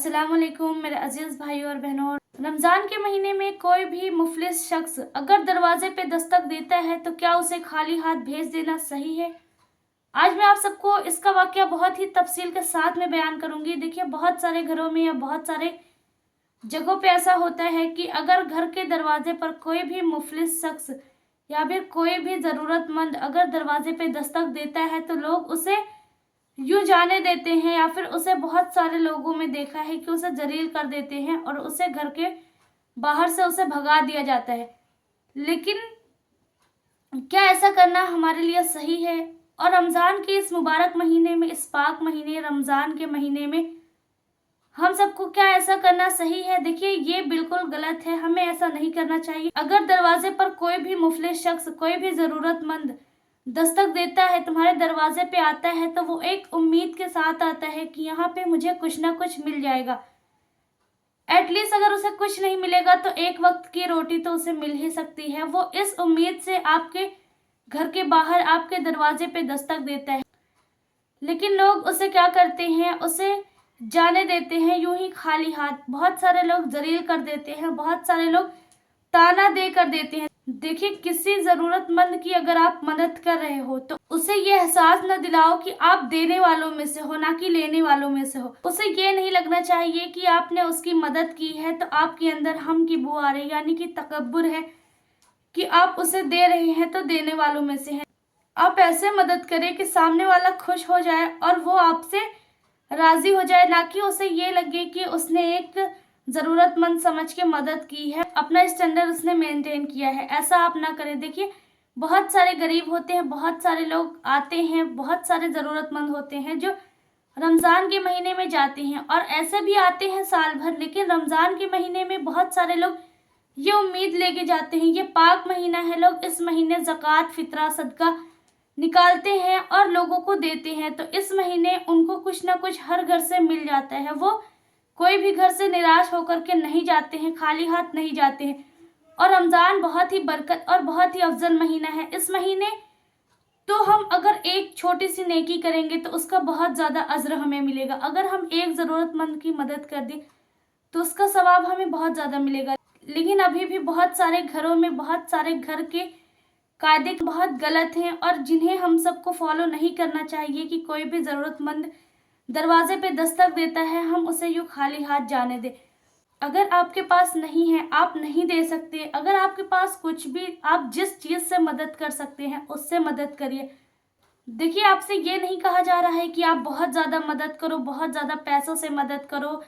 अस्सलाम वालेकुम मेरे अजीज भाइयों और बहनों। रमज़ान के महीने में कोई भी मुफलिस शख्स अगर दरवाजे पे दस्तक देता है तो क्या उसे खाली हाथ भेज देना सही है? आज मैं आप सबको इसका वाकया बहुत ही तफसील के साथ में बयान करूंगी। देखिए, बहुत सारे घरों में या बहुत सारे जगहों पे ऐसा होता है कि अगर घर के दरवाजे पर कोई भी मुफलिस शख्स या फिर कोई भी ज़रूरतमंद अगर दरवाजे पे दस्तक देता है तो लोग उसे यूं जाने देते हैं या फिर उसे बहुत सारे लोगों में देखा है कि उसे जलील कर देते हैं और उसे घर के बाहर से उसे भगा दिया जाता है। लेकिन क्या ऐसा करना हमारे लिए सही है? और रमज़ान के इस मुबारक महीने में, इस पाक महीने रमज़ान के महीने में हम सबको क्या ऐसा करना सही है? देखिए, ये बिल्कुल गलत है, हमें ऐसा नहीं करना चाहिए। अगर दरवाजे पर कोई भी मुफलिस शख्स, कोई भी ज़रूरतमंद दस्तक देता है, तुम्हारे दरवाजे पे आता है, तो वो एक उम्मीद के साथ आता है कि यहाँ पे मुझे कुछ ना कुछ मिल जाएगा। एटलीस्ट अगर उसे कुछ नहीं मिलेगा तो एक वक्त की रोटी तो उसे मिल ही सकती है। वो इस उम्मीद से आपके घर के बाहर आपके दरवाजे पे दस्तक देता है, लेकिन लोग उसे क्या करते हैं, उसे जाने देते हैं यूं ही खाली हाथ। बहुत सारे लोग जलील कर देते हैं, बहुत सारे लोग ताना दे कर देते हैं। देखिए, किसी जरूरतमंद की अगर आप मदद कर रहे हो तो उसे ये एहसास न दिलाओ कि आप देने वालों में से हो, ना कि लेने वालों में से हो। उसे ये नहीं लगना चाहिए कि आपने उसकी मदद की है तो आपके अंदर हम की बू आ रही, यानी कि तकब्बुर है कि आप उसे दे रहे हैं तो देने वालों में से हैं। आप ऐसे मदद करें कि सामने वाला खुश हो जाए और वो आपसे राजी हो जाए, ना कि उसे ये लगे कि उसने एक ज़रूरतमंद समझ के मदद की है, अपना स्टैंडर्ड उसने मेंटेन किया है। ऐसा आप ना करें। देखिए, बहुत सारे गरीब होते हैं, बहुत सारे लोग आते हैं, बहुत सारे ज़रूरतमंद होते हैं जो रमज़ान के महीने में जाते हैं, और ऐसे भी आते हैं साल भर। लेकिन रमज़ान के महीने में बहुत सारे लोग ये उम्मीद लेके जाते हैं, ये पाक महीना है, लोग इस महीने ज़कात, फितरा, सदका निकालते हैं और लोगों को देते हैं, तो इस महीने उनको कुछ ना कुछ हर घर से मिल जाता है। वो कोई भी घर से निराश होकर के नहीं जाते हैं, खाली हाथ नहीं जाते हैं। और रमज़ान बहुत ही बरकत और बहुत ही अफजल महीना है। इस महीने तो हम अगर एक छोटी सी नेकी करेंगे तो उसका बहुत ज़्यादा अज्र हमें मिलेगा। अगर हम एक ज़रूरतमंद की मदद कर दें तो उसका सवाब हमें बहुत ज़्यादा मिलेगा। लेकिन अभी भी बहुत सारे घरों में, बहुत सारे घर के कायदे बहुत गलत हैं और जिन्हें हम सबको फॉलो नहीं करना चाहिए कि कोई भी ज़रूरतमंद दरवाजे पे दस्तक देता है हम उसे यूँ खाली हाथ जाने दें। अगर आपके पास नहीं है, आप नहीं दे सकते, अगर आपके पास कुछ भी, आप जिस चीज़ से मदद कर सकते हैं उससे मदद करिए। देखिए, आपसे ये नहीं कहा जा रहा है कि आप बहुत ज़्यादा मदद करो, बहुत ज़्यादा पैसों से मदद करो,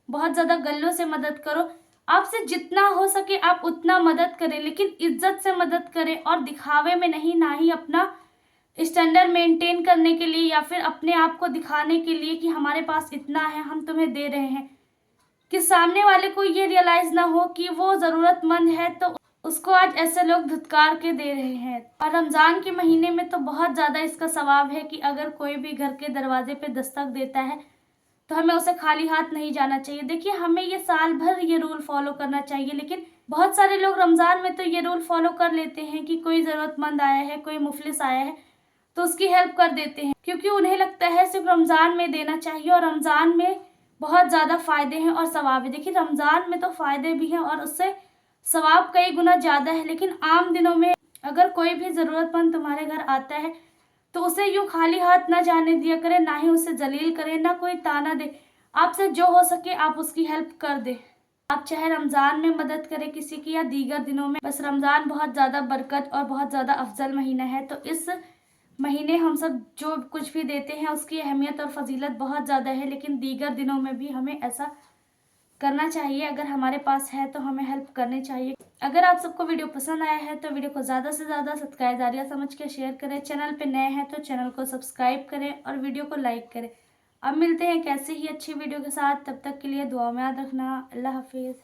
बहुत ज़्यादा गल्लों से मदद करो। आपसे जितना हो सके आप उतना मदद करें, लेकिन इज्जत से मदद करें और दिखावे में नहीं, ना ही अपना स्टैंडर्ड मेंटेन करने के लिए या फिर अपने आप को दिखाने के लिए कि हमारे पास इतना है, हम तुम्हें दे रहे हैं, कि सामने वाले को ये रियलाइज ना हो कि वो ज़रूरतमंद है तो उसको आज ऐसे लोग धुतकार के दे रहे हैं। और रमज़ान के महीने में तो बहुत ज़्यादा इसका सवाब है कि अगर कोई भी घर के दरवाजे पे दस्तक देता है तो हमें उसे खाली हाथ नहीं जाना चाहिए। देखिए, हमें ये साल भर ये रूल फॉलो करना चाहिए, लेकिन बहुत सारे लोग रमज़ान में तो ये रूल फॉलो कर लेते हैं कि कोई ज़रूरतमंद आया है, कोई मुफलिस आया है तो उसकी हेल्प कर देते हैं, क्योंकि उन्हें लगता है सिर्फ रमज़ान में देना चाहिए और रमज़ान में बहुत ज़्यादा फ़ायदे हैं और सवाब है। देखिए, रमज़ान में तो फ़ायदे भी हैं और उससे सवाब कई गुना ज़्यादा है, लेकिन आम दिनों में अगर कोई भी ज़रूरतमंद तुम्हारे घर आता है तो उसे यूँ खाली हाथ ना जाने दिया करें, ना ही उसे जलील करें, ना कोई ताना दे। आपसे जो हो सके आप उसकी हेल्प कर दे। आप चाहे रमज़ान में मदद करें किसी की या दीगर दिनों में, बस रमज़ान बहुत ज़्यादा बरकत और बहुत ज़्यादा अफजल महीना है, तो इस महीने हम सब जो कुछ भी देते हैं उसकी अहमियत और फजीलत बहुत ज़्यादा है। लेकिन दीगर दिनों में भी हमें ऐसा करना चाहिए, अगर हमारे पास है तो हमें हेल्प करनी चाहिए। अगर आप सबको वीडियो पसंद आया है तो वीडियो को ज़्यादा से ज़्यादा सदका जारिया समझ के शेयर करें। चैनल पे नए हैं तो चैनल को सब्सक्राइब करें और वीडियो को लाइक करें। अब मिलते हैं कैसे ही अच्छी वीडियो के साथ, तब तक के लिए दुआ में याद रखना। अल्लाह हाफिज़।